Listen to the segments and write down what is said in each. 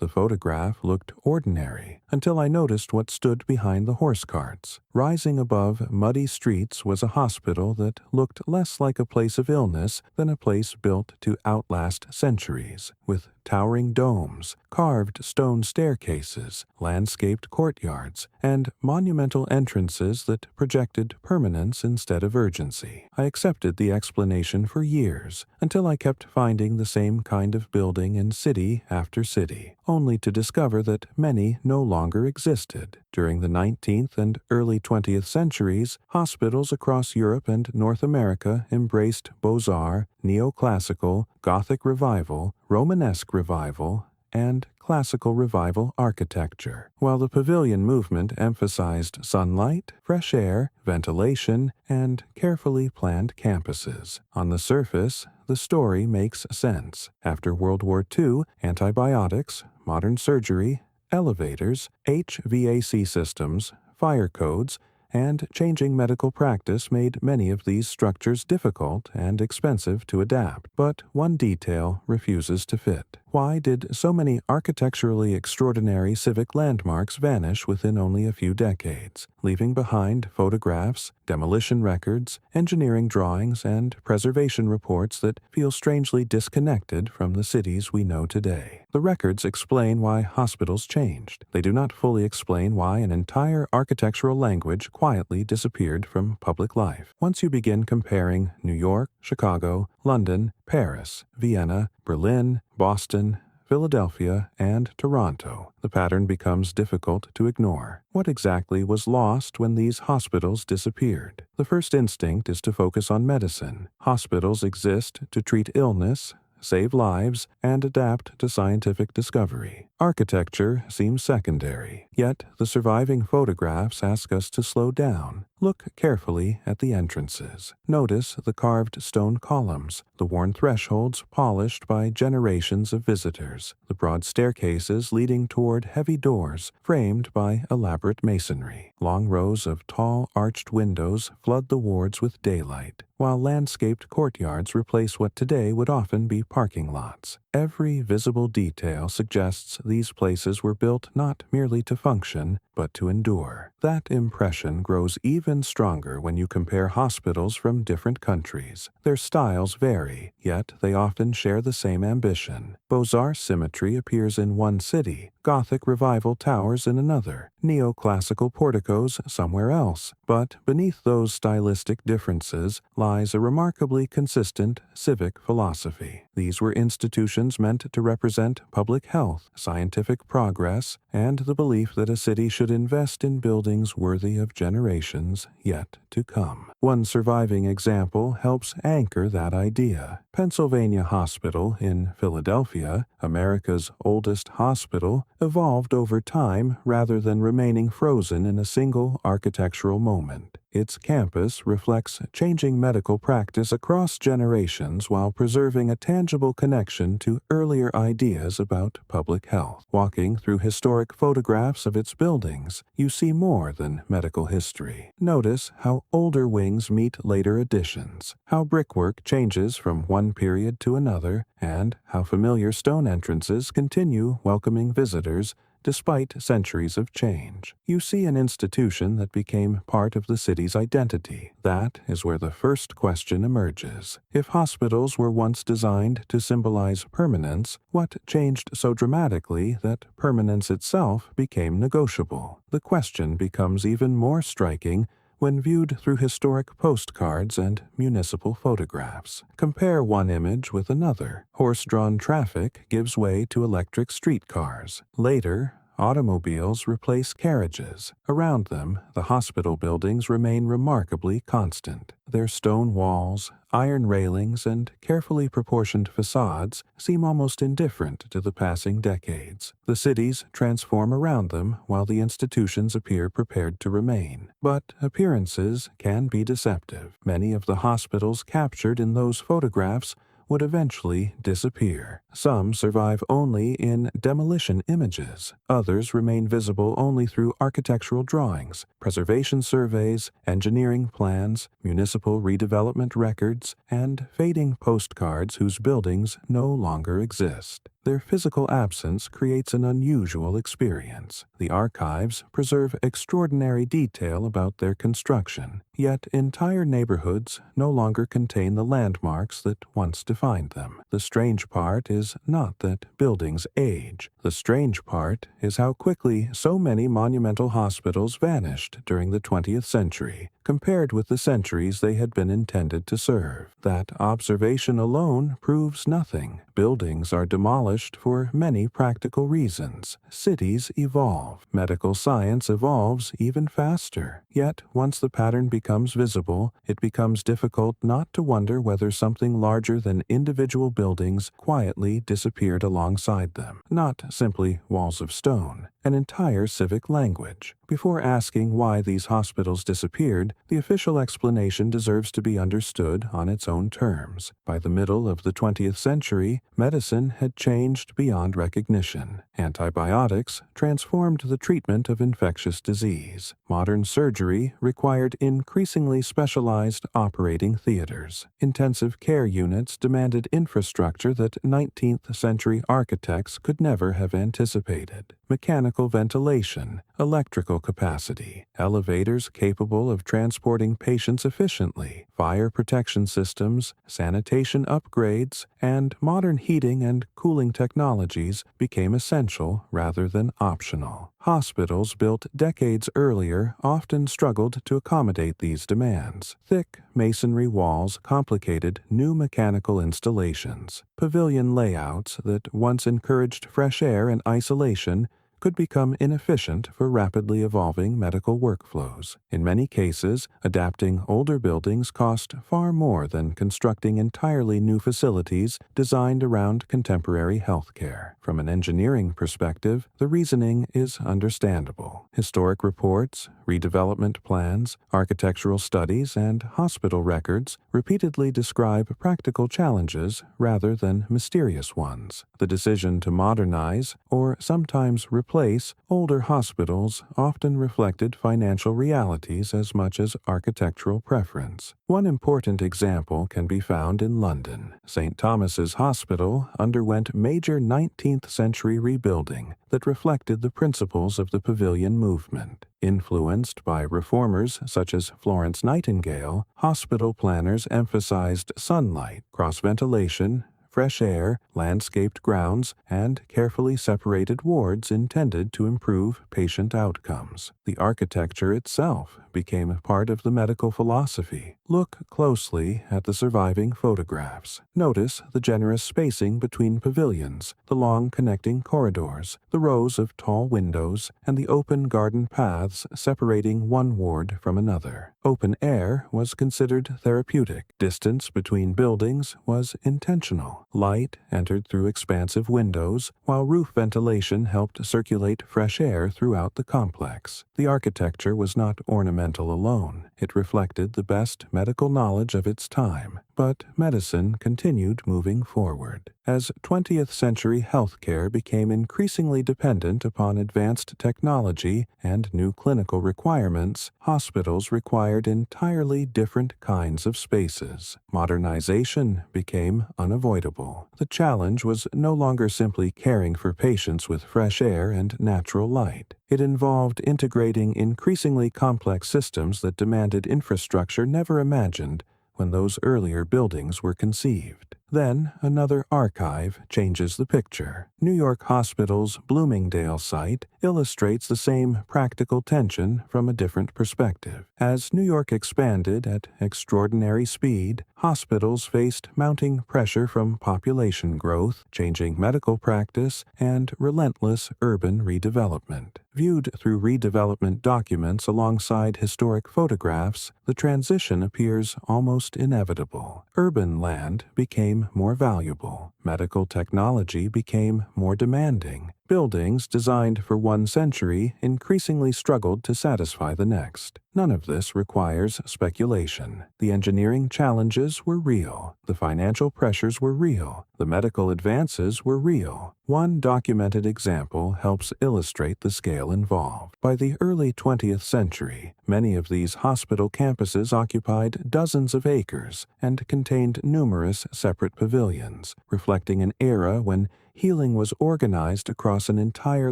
The photograph looked ordinary until I noticed what stood behind the horse carts. Rising above muddy streets was a hospital that looked less like a place of illness than a place built to outlast centuries, with towering domes, carved stone staircases, landscaped courtyards, and monumental entrances that projected permanence instead of urgency. I accepted the explanation for years, until I kept finding the same kind of building in city after city, only to discover that many no longer existed. During the 19th and early 20th centuries, hospitals across Europe and North America embraced Beaux-Arts, neoclassical, Gothic revival, Romanesque revival, and classical revival architecture, while the pavilion movement emphasized sunlight, fresh air, ventilation, and carefully planned campuses. On the surface, the story makes sense. After World War II, antibiotics, modern surgery, elevators, HVAC systems, fire codes, and changing medical practice made many of these structures difficult and expensive to adapt. But one detail refuses to fit. Why did so many architecturally extraordinary civic landmarks vanish within only a few decades, leaving behind photographs, demolition records, engineering drawings, and preservation reports that feel strangely disconnected from the cities we know today? The records explain why hospitals changed. They do not fully explain why an entire architectural language quietly disappeared from public life. Once you begin comparing New York, Chicago, London, Paris, Vienna, Berlin, Boston, Philadelphia, and Toronto, the pattern becomes difficult to ignore. What exactly was lost when these hospitals disappeared? The first instinct is to focus on medicine. Hospitals exist to treat illness, save lives, and adapt to scientific discovery. Architecture seems secondary, yet the surviving photographs ask us to slow down. Look carefully at the entrances. Notice the carved stone columns, the worn thresholds polished by generations of visitors, the broad staircases leading toward heavy doors framed by elaborate masonry. Long rows of tall, arched windows flood the wards with daylight, while landscaped courtyards replace what today would often be parking lots. Every visible detail suggests these places were built not merely to function, but to endure. That impression grows even stronger when you compare hospitals from different countries. Their styles vary, yet they often share the same ambition. Beaux-Arts symmetry appears in one city, Gothic revival towers in another, neoclassical porticos somewhere else. But beneath those stylistic differences lies a remarkably consistent civic philosophy. These were institutions meant to represent public health, scientific progress, and the belief that a city should invest in buildings worthy of generations yet to come. One surviving example helps anchor that idea. Pennsylvania Hospital in Philadelphia, America's oldest hospital, evolved over time rather than remaining frozen in a single architectural moment. Its campus reflects changing medical practice across generations while preserving a tangible connection to earlier ideas about public health. Walking through historic photographs of its buildings, you see more than medical history. Notice how older wings meet later additions, how brickwork changes from one period to another, and how familiar stone entrances continue welcoming visitors despite centuries of change. You see an institution that became part of the city's identity. That is where the first question emerges. If hospitals were once designed to symbolize permanence, what changed so dramatically that permanence itself became negotiable? The question becomes even more striking when viewed through historic postcards and municipal photographs. Compare one image with another. Horse-drawn traffic gives way to electric streetcars. Later, automobiles replace carriages. Around them, the hospital buildings remain remarkably constant. Their stone walls, iron railings, and carefully proportioned facades seem almost indifferent to the passing decades. The cities transform around them while the institutions appear prepared to remain. But appearances can be deceptive. Many of the hospitals captured in those photographs would eventually disappear. Some survive only in demolition images. Others remain visible only through architectural drawings, preservation surveys, engineering plans, municipal redevelopment records, and fading postcards whose buildings no longer exist. Their physical absence creates an unusual experience. The archives preserve extraordinary detail about their construction, yet entire neighborhoods no longer contain the landmarks that once defined them. The strange part is not that buildings age. The strange part is how quickly so many monumental hospitals vanished during the 20th century, compared with the centuries they had been intended to serve. That observation alone proves nothing. Buildings are demolished for many practical reasons. Cities evolve. Medical science evolves even faster. Yet, once the pattern becomes visible, it becomes difficult not to wonder whether something larger than individual buildings quietly disappeared alongside them. Not simply walls of stone, an entire civic language. Before asking why these hospitals disappeared, the official explanation deserves to be understood on its own terms. By the middle of the 20th century, medicine had changed beyond recognition. Antibiotics transformed the treatment of infectious disease. Modern surgery required increasingly specialized operating theaters. Intensive care units demanded infrastructure that 19th century architects could never have anticipated. Mechanical ventilation, electrical capacity, elevators capable of transporting patients efficiently, fire protection systems, sanitation upgrades, and modern heating and cooling technologies became essential rather than optional. Hospitals built decades earlier often struggled to accommodate these demands. Thick masonry walls complicated new mechanical installations. Pavilion layouts that once encouraged fresh air and isolation could become inefficient for rapidly evolving medical workflows. In many cases, adapting older buildings cost far more than constructing entirely new facilities designed around contemporary healthcare. From an engineering perspective, the reasoning is understandable. Historic reports, redevelopment plans, architectural studies, and hospital records repeatedly describe practical challenges rather than mysterious ones. The decision to modernize, or sometimes replace, older hospitals often reflected financial realities as much as architectural preference. One important example can be found in London. St. Thomas's Hospital underwent major 19th century rebuilding that reflected the principles of the pavilion movement. Influenced by reformers such as Florence Nightingale, hospital planners emphasized sunlight, cross-ventilation, fresh air, landscaped grounds, and carefully separated wards intended to improve patient outcomes. The architecture itself became a part of the medical philosophy. Look closely at the surviving photographs. Notice the generous spacing between pavilions, the long connecting corridors, the rows of tall windows, and the open garden paths separating one ward from another. Open air was considered therapeutic. Distance between buildings was intentional. Light entered through expansive windows, while roof ventilation helped circulate fresh air throughout the complex. The architecture was not ornamental alone. It reflected the best medical knowledge of its time. But medicine continued moving forward. As 20th century healthcare became increasingly dependent upon advanced technology and new clinical requirements, hospitals required entirely different kinds of spaces. Modernization became unavoidable. The challenge was no longer simply caring for patients with fresh air and natural light. It involved integrating increasingly complex systems that demanded infrastructure never imagined when those earlier buildings were conceived. Then, another archive changes the picture. New York Hospital's Bloomingdale site illustrates the same practical tension from a different perspective. As New York expanded at extraordinary speed, hospitals faced mounting pressure from population growth, changing medical practice, and relentless urban redevelopment. Viewed through redevelopment documents alongside historic photographs, the transition appears almost inevitable. Urban land became more valuable. Medical technology became more demanding. Buildings designed for one century increasingly struggled to satisfy the next. None of this requires speculation. The engineering challenges were real. The financial pressures were real. The medical advances were real. One documented example helps illustrate the scale involved. By the early 20th century, many of these hospital campuses occupied dozens of acres and contained numerous separate pavilions, reflecting an era when healing was organized across an entire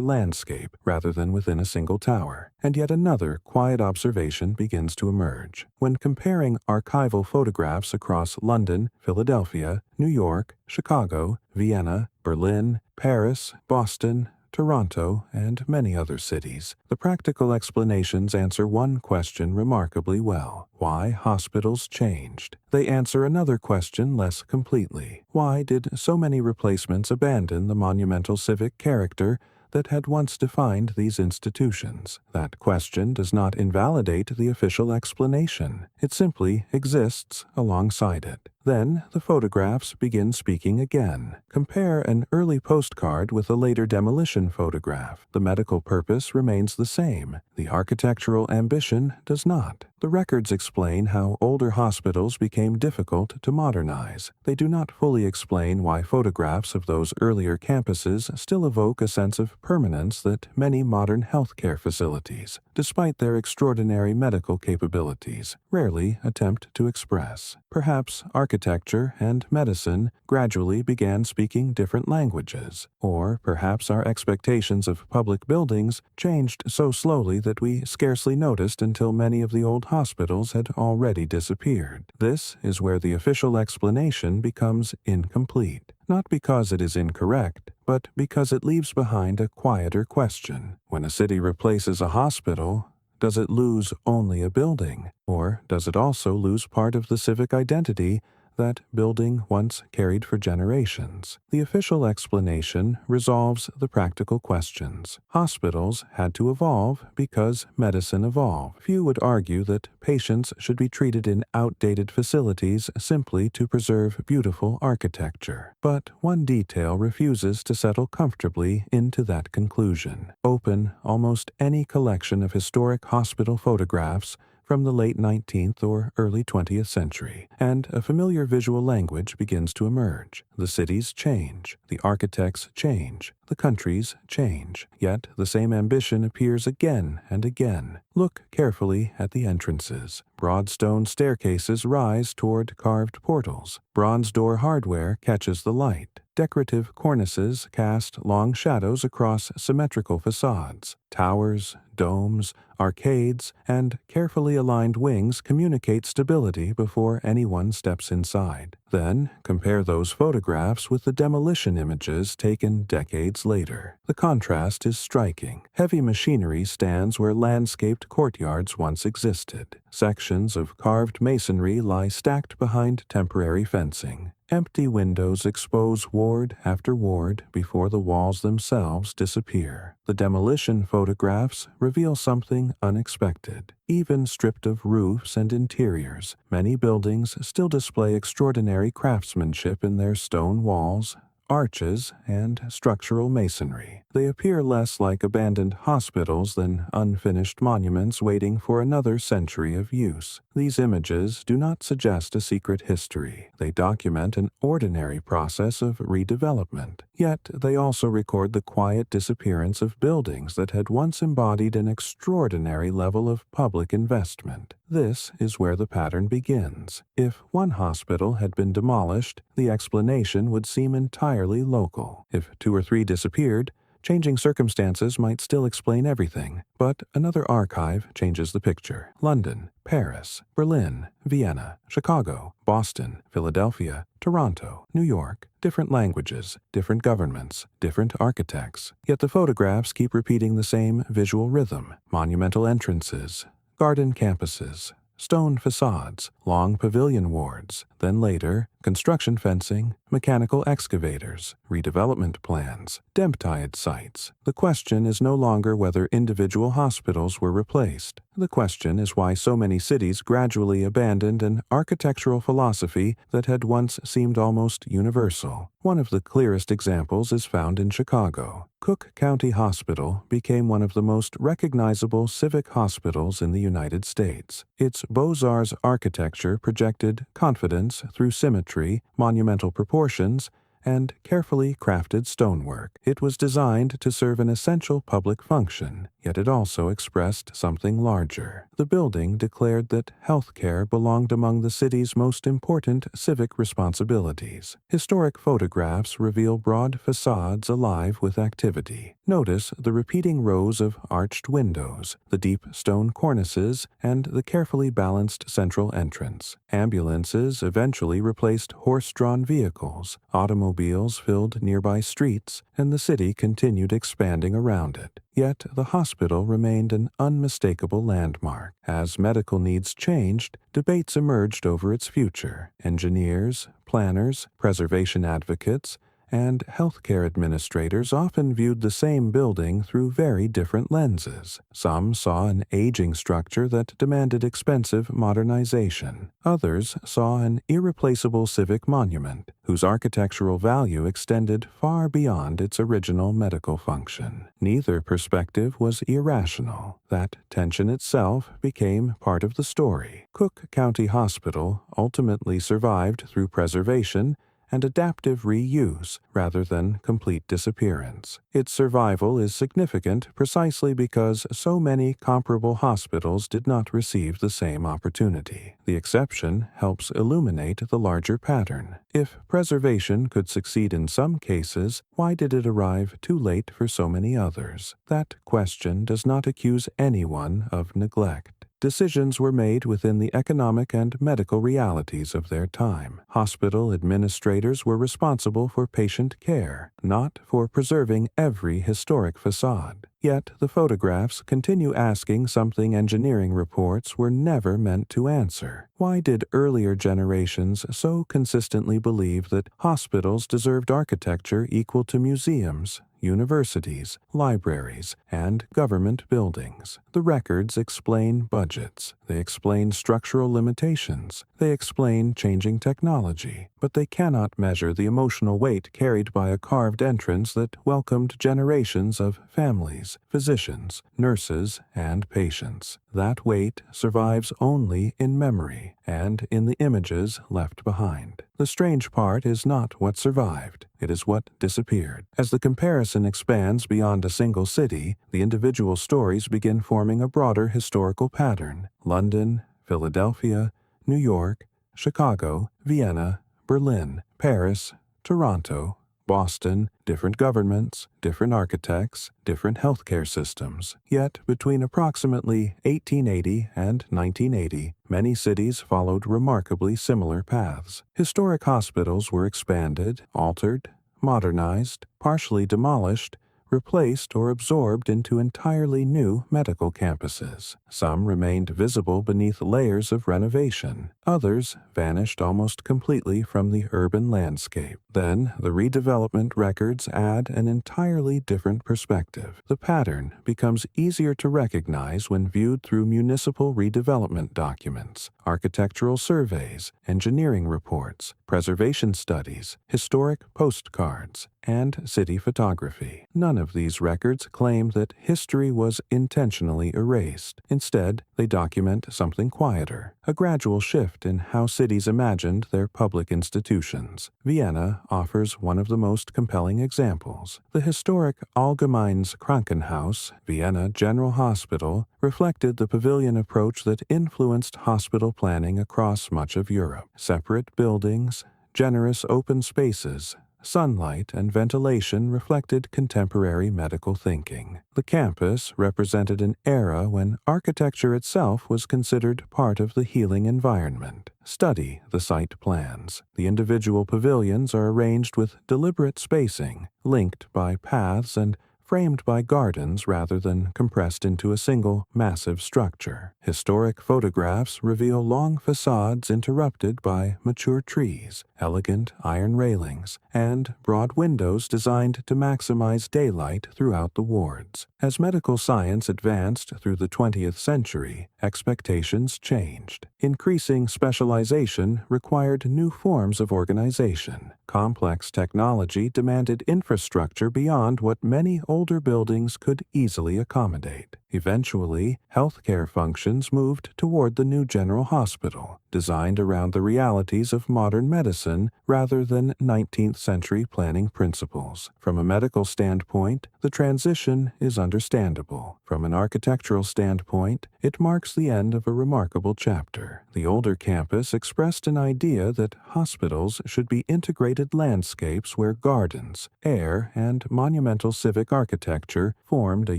landscape rather than within a single tower. And yet another quiet observation begins to emerge. When comparing archival photographs across London, Philadelphia, New York, Chicago, Vienna, Berlin, Paris, Boston, Toronto, and many other cities, the practical explanations answer one question remarkably well: why hospitals changed. They answer another question less completely: why did so many replacements abandon the monumental civic character that had once defined these institutions? That question does not invalidate the official explanation. It simply exists alongside it. Then the photographs begin speaking again. Compare an early postcard with a later demolition photograph. The medical purpose remains the same. The architectural ambition does not. The records explain how older hospitals became difficult to modernize. They do not fully explain why photographs of those earlier campuses still evoke a sense of permanence that many modern healthcare facilities, despite their extraordinary medical capabilities, rarely attempt to express. Perhaps architecture and medicine gradually began speaking different languages, or perhaps our expectations of public buildings changed so slowly that we scarcely noticed until many of the old hospitals had already disappeared. This is where the official explanation becomes incomplete, not because it is incorrect, but because it leaves behind a quieter question. When a city replaces a hospital, does it lose only a building, or does it also lose part of the civic identity that building once carried for generations? The official explanation resolves the practical questions. Hospitals had to evolve because medicine evolved. Few would argue that patients should be treated in outdated facilities simply to preserve beautiful architecture. But one detail refuses to settle comfortably into that conclusion. Open almost any collection of historic hospital photographs from the late 19th or early 20th century, and a familiar visual language begins to emerge. The cities change, the architects change, the countries change, yet the same ambition appears again and again. Look carefully at the entrances. Broad stone staircases rise toward carved portals. Bronze door hardware catches the light. Decorative cornices cast long shadows across symmetrical facades. Towers, domes, arcades, and carefully aligned wings communicate stability before anyone steps inside. Then compare those photographs with the demolition images taken decades later. The contrast is striking. Heavy machinery stands where landscaped courtyards once existed. Sections of carved masonry lie stacked behind temporary fencing. Empty windows expose ward after ward before the walls themselves disappear. The demolition photographs reveal something unexpected. Even stripped of roofs and interiors, many buildings still display extraordinary craftsmanship in their stone walls, arches, and structural masonry. They appear less like abandoned hospitals than unfinished monuments waiting for another century of use. These images do not suggest a secret history. They document an ordinary process of redevelopment. Yet they also record the quiet disappearance of buildings that had once embodied an extraordinary level of public investment. This is where the pattern begins. If one hospital had been demolished, the explanation would seem entirely local. If 2 or 3 disappeared, changing circumstances might still explain everything, but another archive changes the picture. London, Paris, Berlin, Vienna, Chicago, Boston, Philadelphia, Toronto, New York. Different languages, different governments, different architects. Yet the photographs keep repeating the same visual rhythm: monumental entrances, garden campuses, stone facades, long pavilion wards, then later, construction fencing, mechanical excavators, redevelopment plans, demptide sites. The question is no longer whether individual hospitals were replaced. The question is why so many cities gradually abandoned an architectural philosophy that had once seemed almost universal. One of the clearest examples is found in Chicago. Cook County Hospital became one of the most recognizable civic hospitals in the United States. Its Beaux-Arts architecture projected confidence through symmetry, monumental proportions, and carefully crafted stonework. It was designed to serve an essential public function, yet it also expressed something larger. The building declared that healthcare belonged among the city's most important civic responsibilities. Historic photographs reveal broad facades alive with activity. Notice the repeating rows of arched windows, the deep stone cornices, and the carefully balanced central entrance. Ambulances eventually replaced horse-drawn vehicles, automobiles filled nearby streets, and the city continued expanding around it. Yet the hospital remained an unmistakable landmark. As medical needs changed, debates emerged over its future. Engineers, planners, preservation advocates, and healthcare administrators often viewed the same building through very different lenses. Some saw an aging structure that demanded expensive modernization. Others saw an irreplaceable civic monument, whose architectural value extended far beyond its original medical function. Neither perspective was irrational. That tension itself became part of the story. Cook County Hospital ultimately survived through preservation and adaptive reuse rather than complete disappearance. Its survival is significant precisely because so many comparable hospitals did not receive the same opportunity. The exception helps illuminate the larger pattern. If preservation could succeed in some cases, why did it arrive too late for so many others? That question does not accuse anyone of neglect. Decisions were made within the economic and medical realities of their time. Hospital administrators were responsible for patient care, not for preserving every historic facade. Yet the photographs continue asking something engineering reports were never meant to answer. Why did earlier generations so consistently believe that hospitals deserved architecture equal to museums, universities, libraries, and government buildings? The records explain budgets. They explain structural limitations. They explain changing technology. But they cannot measure the emotional weight carried by a carved entrance that welcomed generations of families, physicians, nurses, and patients. That weight survives only in memory and in the images left behind. The strange part is not what survived. It is what disappeared. As the comparison expands beyond a single city, the individual stories begin forming a broader historical pattern. London, Philadelphia, New York, Chicago, Vienna, Berlin, Paris, Toronto, Boston, different governments, different architects, different healthcare systems. Yet, between approximately 1880 and 1980, many cities followed remarkably similar paths. Historic hospitals were expanded, altered, modernized, partially demolished, replaced or absorbed into entirely new medical campuses. Some remained visible beneath layers of renovation. Others vanished almost completely from the urban landscape. Then, the redevelopment records add an entirely different perspective. The pattern becomes easier to recognize when viewed through municipal redevelopment documents, architectural surveys, engineering reports, preservation studies, historic postcards, and city photography. None of these records claim that history was intentionally erased. Instead, they document something quieter, a gradual shift in how cities imagined their public institutions. Vienna offers one of the most compelling examples. The historic Allgemeines Krankenhaus, Vienna General Hospital, reflected the pavilion approach that influenced hospital planning across much of Europe. Separate buildings, generous open spaces, sunlight and ventilation reflected contemporary medical thinking. The campus represented an era when architecture itself was considered part of the healing environment. Study the site plans. The individual pavilions are arranged with deliberate spacing, linked by paths and framed by gardens rather than compressed into a single massive structure. Historic photographs reveal long facades interrupted by mature trees, elegant iron railings, and broad windows designed to maximize daylight throughout the wards. As medical science advanced through the 20th century, expectations changed. Increasing specialization required new forms of organization. Complex technology demanded infrastructure beyond what many older buildings could easily accommodate. Eventually, healthcare functions moved toward the new general hospital, designed around the realities of modern medicine rather than 19th century planning principles. From a medical standpoint, the transition is understandable. From an architectural standpoint, it marks the end of a remarkable chapter. The older campus expressed an idea that hospitals should be integrated landscapes where gardens, air, and monumental civic architecture formed a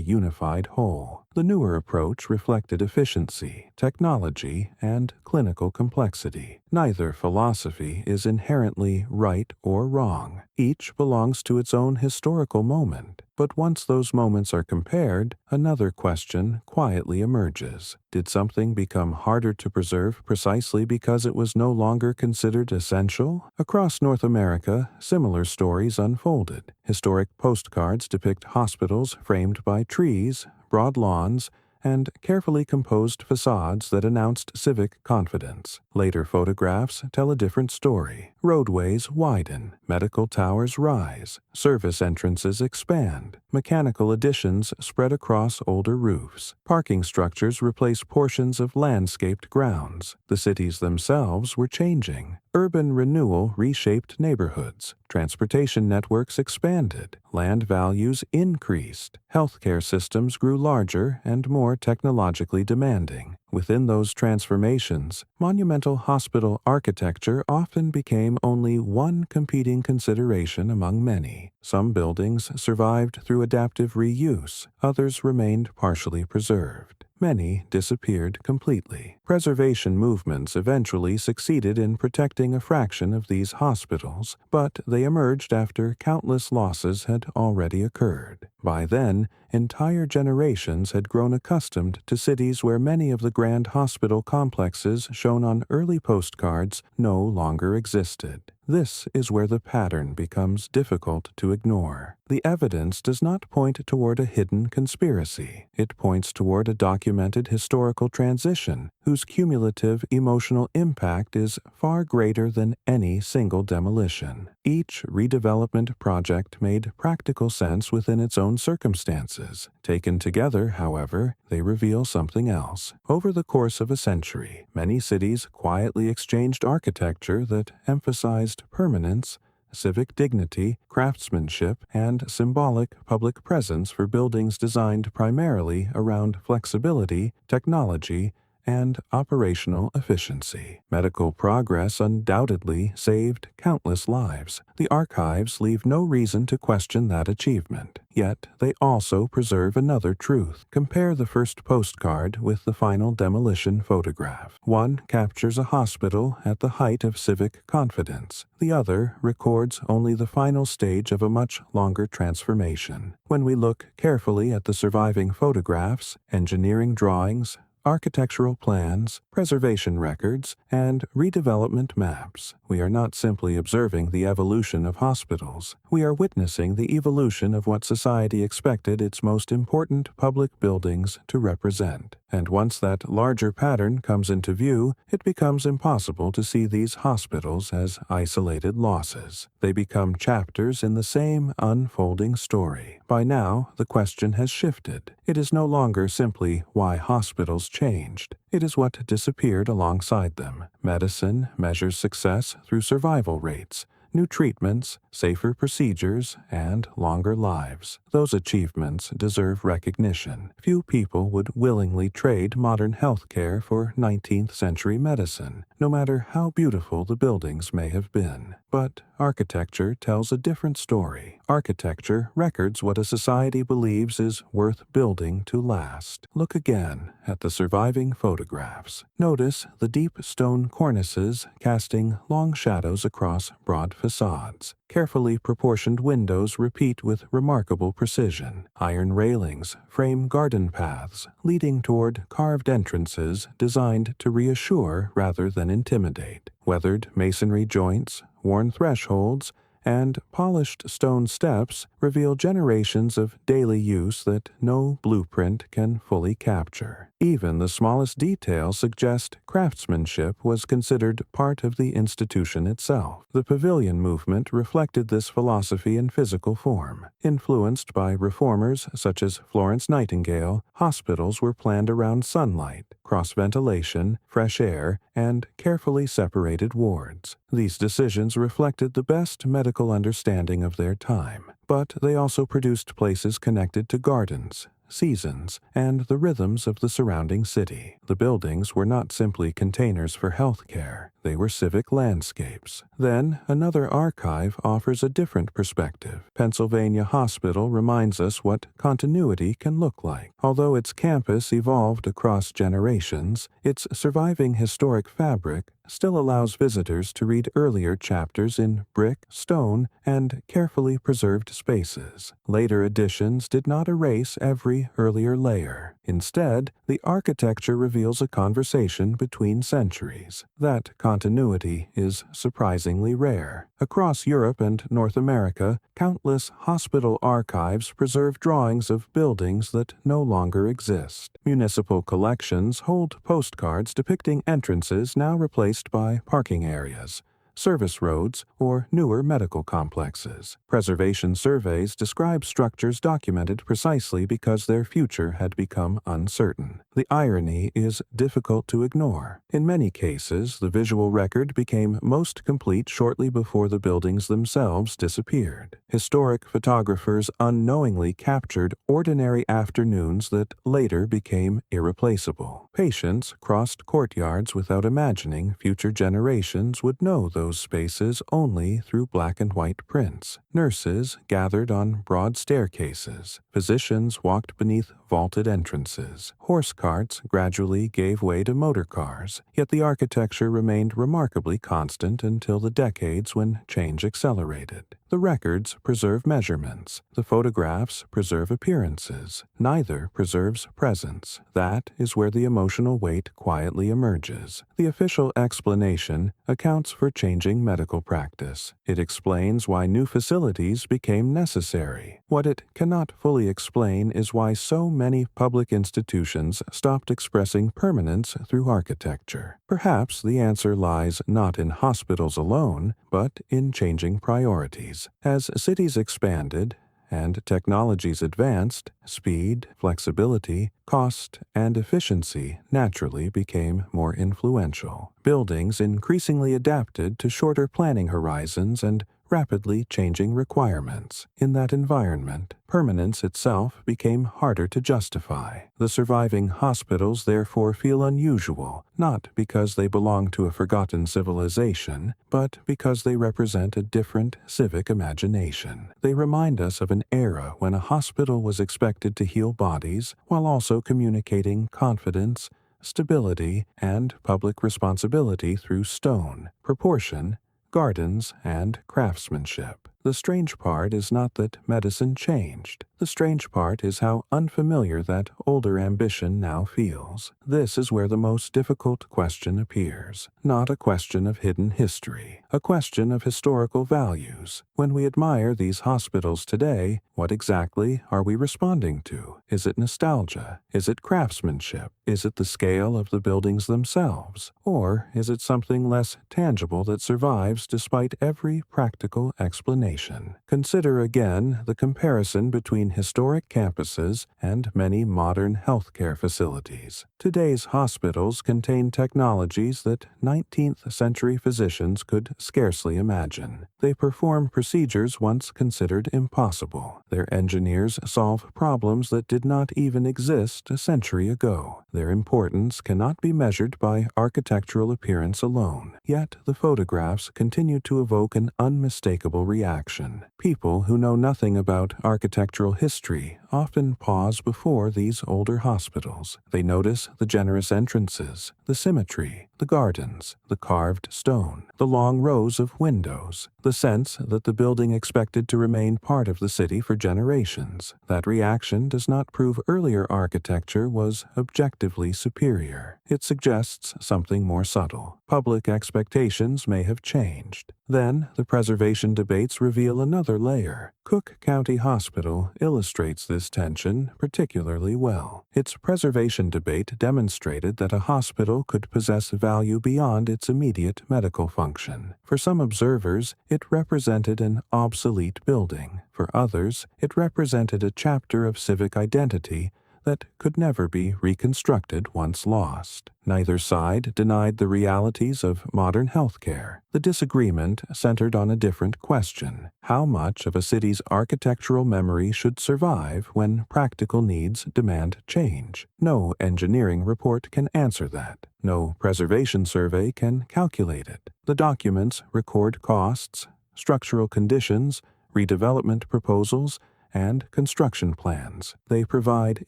unified whole. The newer approach reflected efficiency, technology, and clinical complexity. Neither philosophy is inherently right or wrong. Each belongs to its own historical moment. But once those moments are compared, another question quietly emerges. Did something become harder to preserve precisely because it was no longer considered essential? Across North America, similar stories unfolded. Historic postcards depict hospitals framed by trees, broad lawns, and carefully composed facades that announced civic confidence. Later photographs tell a different story. Roadways widen, medical towers rise, service entrances expand, mechanical additions spread across older roofs. Parking structures replace portions of landscaped grounds. The cities themselves were changing. Urban renewal reshaped neighborhoods. Transportation networks expanded. Land values increased. Healthcare systems grew larger and more technologically demanding. Within those transformations, monumental hospital architecture often became only one competing consideration among many. Some buildings survived through adaptive reuse, others remained partially preserved. Many disappeared completely. Preservation movements eventually succeeded in protecting a fraction of these hospitals, but they emerged after countless losses had already occurred. By then, entire generations had grown accustomed to cities where many of the grand hospital complexes shown on early postcards no longer existed. This is where the pattern becomes difficult to ignore. The evidence does not point toward a hidden conspiracy. It points toward a documented historical transition whose cumulative emotional impact is far greater than any single demolition. Each redevelopment project made practical sense within its own circumstances. Taken together, however, they reveal something else. Over the course of a century, many cities quietly exchanged architecture that emphasized permanence, civic dignity, craftsmanship, and symbolic public presence for buildings designed primarily around flexibility, technology, and operational efficiency. Medical progress undoubtedly saved countless lives. The archives leave no reason to question that achievement. Yet they also preserve another truth. Compare the first postcard with the final demolition photograph. One captures a hospital at the height of civic confidence. The other records only the final stage of a much longer transformation. When we look carefully at the surviving photographs, engineering drawings, architectural plans, preservation records, and redevelopment maps, we are not simply observing the evolution of hospitals. We are witnessing the evolution of what society expected its most important public buildings to represent. And once that larger pattern comes into view, it becomes impossible to see these hospitals as isolated losses. They become chapters in the same unfolding story. By now, the question has shifted. It is no longer simply why hospitals changed. It is what disappeared alongside them. Medicine measures success through survival rates, new treatments, safer procedures, and longer lives. Those achievements deserve recognition. Few people would willingly trade modern healthcare for 19th century medicine, no matter how beautiful the buildings may have been. But architecture tells a different story. Architecture records what a society believes is worth building to last. Look again at the surviving photographs. Notice the deep stone cornices casting long shadows across broad facades. Carefully proportioned windows repeat with remarkable precision. Iron railings frame garden paths leading toward carved entrances designed to reassure rather than intimidate. Weathered masonry joints, worn thresholds, and polished stone steps reveal generations of daily use that no blueprint can fully capture. Even the smallest details suggest craftsmanship was considered part of the institution itself. The pavilion movement reflected this philosophy in physical form. Influenced by reformers such as Florence Nightingale, hospitals were planned around sunlight, cross-ventilation, fresh air, and carefully separated wards. These decisions reflected the best medical understanding of their time, but they also produced places connected to gardens, seasons, and the rhythms of the surrounding city. The buildings were not simply containers for health care, they were civic landscapes. Then, another archive offers a different perspective. Pennsylvania Hospital reminds us what continuity can look like. Although its campus evolved across generations, its surviving historic fabric still allows visitors to read earlier chapters in brick, stone, and carefully preserved spaces. Later additions did not erase every earlier layer. Instead, the architecture reveals a conversation between centuries. That continuity is surprisingly rare. Across Europe and North America, countless hospital archives preserve drawings of buildings that no longer exist. Municipal collections hold postcards depicting entrances now replaced by parking areas, service roads, or newer medical complexes. Preservation surveys describe structures documented precisely because their future had become uncertain. The irony is difficult to ignore. In many cases, the visual record became most complete shortly before the buildings themselves disappeared. Historic photographers unknowingly captured ordinary afternoons that later became irreplaceable. Patients crossed courtyards without imagining future generations would know those spaces only through black and white prints. Nurses gathered on broad staircases. Physicians walked beneath vaulted entrances. Horse carts gradually gave way to motor cars, yet the architecture remained remarkably constant until the decades when change accelerated. The records preserve measurements. The photographs preserve appearances. Neither preserves presence. That is where the emotional weight quietly emerges. The official explanation accounts for changing medical practice. It explains why new facilities became necessary. What it cannot fully explain is why so many public institutions stopped expressing permanence through architecture. Perhaps the answer lies not in hospitals alone, but in changing priorities. As cities expanded and technologies advanced, speed, flexibility, cost, and efficiency naturally became more influential. Buildings increasingly adapted to shorter planning horizons and rapidly changing requirements. In that environment, permanence itself became harder to justify. The surviving hospitals therefore feel unusual, not because they belong to a forgotten civilization, but because they represent a different civic imagination. They remind us of an era when a hospital was expected to heal bodies while also communicating confidence, stability, and public responsibility through stone, proportion, gardens, and craftsmanship. The strange part is not that medicine changed. The strange part is how unfamiliar that older ambition now feels. This is where the most difficult question appears. Not a question of hidden history, a question of historical values. When we admire these hospitals today, what exactly are we responding to? Is it nostalgia? Is it craftsmanship? Is it the scale of the buildings themselves? Or is it something less tangible that survives despite every practical explanation? Consider again the comparison between historic campuses and many modern healthcare facilities. Today's hospitals contain technologies that 19th century physicians could scarcely imagine. They perform procedures once considered impossible. Their engineers solve problems that did not even exist a century ago. Their importance cannot be measured by architectural appearance alone. Yet the photographs continue to evoke an unmistakable reaction. People who know nothing about architectural history often pause before these older hospitals. They notice the generous entrances, the symmetry, the gardens, the carved stone, the long rows of windows, the sense that the building expected to remain part of the city for generations. That reaction does not prove earlier architecture was objectively superior. It suggests something more subtle. Public expectations may have changed. Then, the preservation debates reveal another layer. Cook County Hospital illustrates this tension particularly well. Its preservation debate demonstrated that a hospital could possess value beyond its immediate medical function. For some observers, it represented an obsolete building. For others, it represented a chapter of civic identity that could never be reconstructed once lost. Neither side denied the realities of modern healthcare. The disagreement centered on a different question: how much of a city's architectural memory should survive when practical needs demand change? No engineering report can answer that. No preservation survey can calculate it. The documents record costs, structural conditions, redevelopment proposals, and construction plans. They provide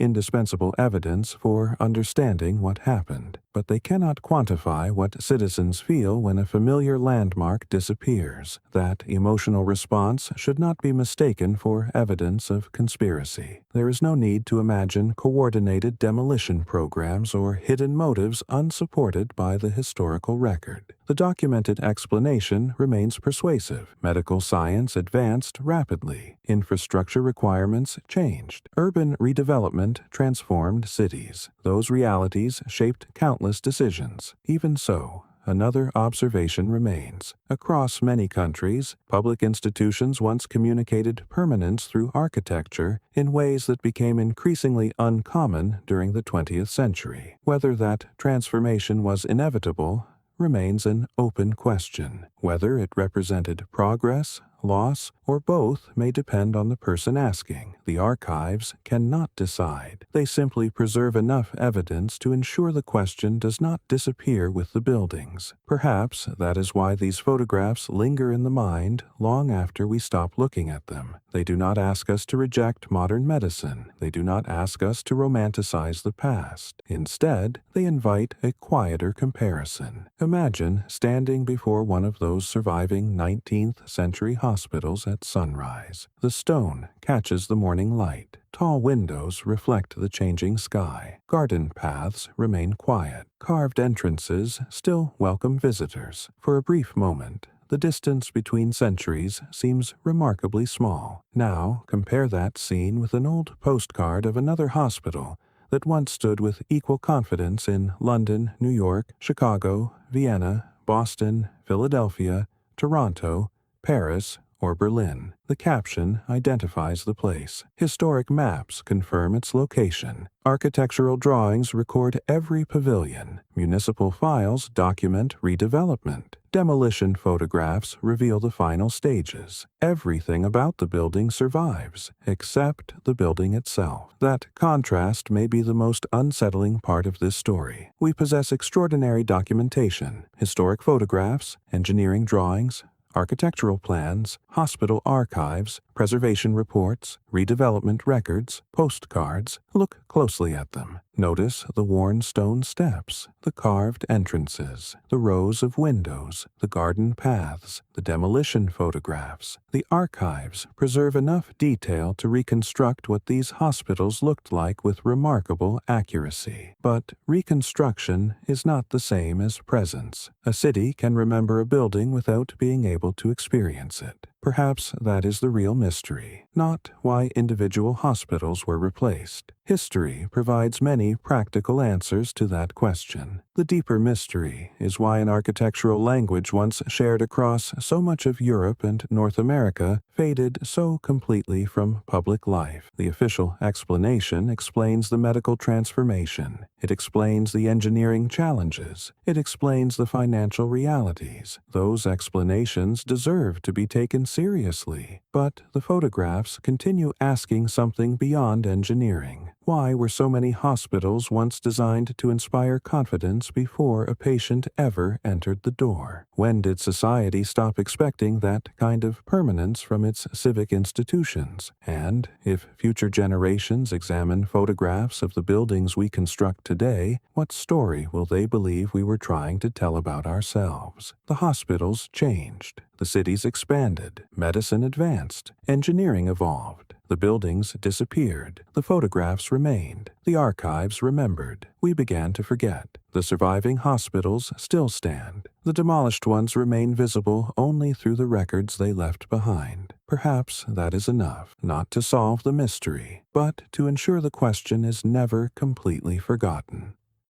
indispensable evidence for understanding what happened, but they cannot quantify what citizens feel when a familiar landmark disappears. That emotional response should not be mistaken for evidence of conspiracy. There is no need to imagine coordinated demolition programs or hidden motives unsupported by the historical record. The documented explanation remains persuasive. Medical science advanced rapidly. Infrastructure requirements changed. Urban redevelopment transformed cities. Those realities shaped countless decisions. Even so, another observation remains. Across many countries, public institutions once communicated permanence through architecture in ways that became increasingly uncommon during the 20th century. Whether that transformation was inevitable remains an open question. Whether it represented progress, loss, or both may depend on the person asking. The archives cannot decide. They simply preserve enough evidence to ensure the question does not disappear with the buildings. Perhaps that is why these photographs linger in the mind long after we stop looking at them. They do not ask us to reject modern medicine. They do not ask us to romanticize the past. Instead, they invite a quieter comparison. Imagine standing before one of those surviving 19th century hospitals at sunrise. The stone catches the morning light. Tall windows reflect the changing sky. Garden paths remain quiet. Carved entrances still welcome visitors. For a brief moment, the distance between centuries seems remarkably small. Now, compare that scene with an old postcard of another hospital that once stood with equal confidence in London, New York, Chicago, Vienna, Boston, Philadelphia, Toronto, Paris, or Berlin. The caption identifies the place. Historic maps confirm its location. Architectural drawings record every pavilion. Municipal files document redevelopment. Demolition photographs reveal the final stages. Everything about the building survives, except the building itself. That contrast may be the most unsettling part of this story. We possess extraordinary documentation, historic photographs, engineering drawings, architectural plans, hospital archives, preservation reports, redevelopment records, postcards. Look closely at them. Notice the worn stone steps, the carved entrances, the rows of windows, the garden paths, the demolition photographs. The archives preserve enough detail to reconstruct what these hospitals looked like with remarkable accuracy. But reconstruction is not the same as presence. A city can remember a building without being able to experience it. Perhaps that is the real mystery, not why individual hospitals were replaced. History provides many practical answers to that question. The deeper mystery is why an architectural language once shared across so much of Europe and North America faded so completely from public life. The official explanation explains the medical transformation. It explains the engineering challenges. It explains the financial realities. Those explanations deserve to be taken seriously. But the photographs continue asking something beyond engineering. Why were so many hospitals once designed to inspire confidence before a patient ever entered the door? When did society stop expecting that kind of permanence from its civic institutions? And if future generations examine photographs of the buildings we construct today, what story will they believe we were trying to tell about ourselves? The hospitals changed. The cities expanded. Medicine advanced. Engineering evolved. The buildings disappeared. The photographs remained. The archives remembered. We began to forget. The surviving hospitals still stand. The demolished ones remain visible only through the records they left behind. Perhaps that is enough, not to solve the mystery, but to ensure the question is never completely forgotten.